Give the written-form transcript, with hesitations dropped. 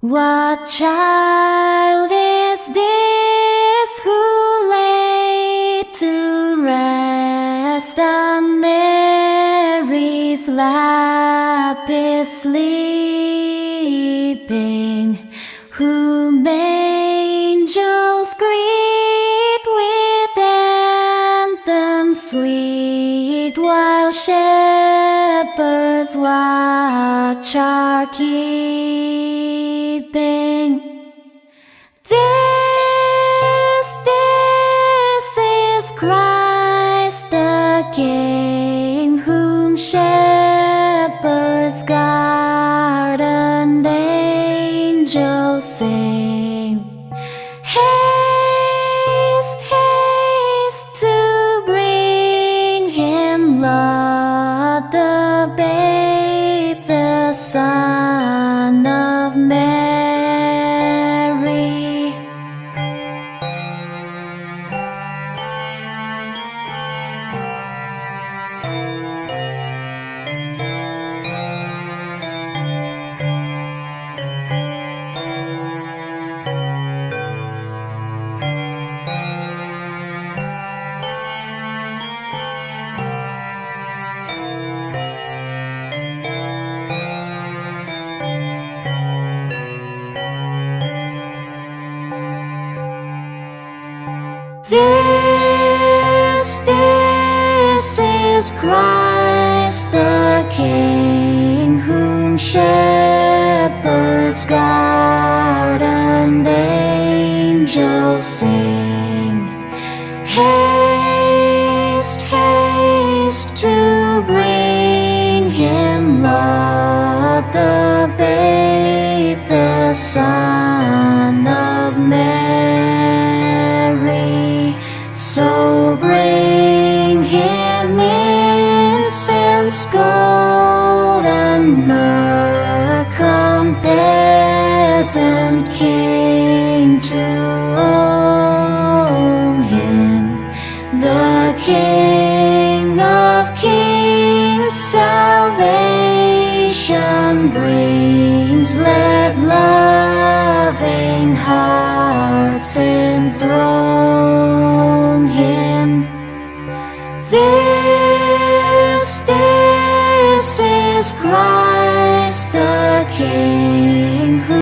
What child is this who lay to rest on Mary's lap is sleeping, whom angels greet with anthems sweet, while shepherds watch are keeping. This is Christ the King, whom shepherds guard and angels sing. Haste, haste to bring him, Lord, the babe, the Son of Mary. This is Christ the King, whom shepherds guard and angels sing. Haste, haste to bring him, Lord, the babe, the Son of Mary. So bring him incense, gold, and myrrh, come peasant king to own him, the King of kings. Salvation brings, let loving hearts enthrone him. This is Christ the King.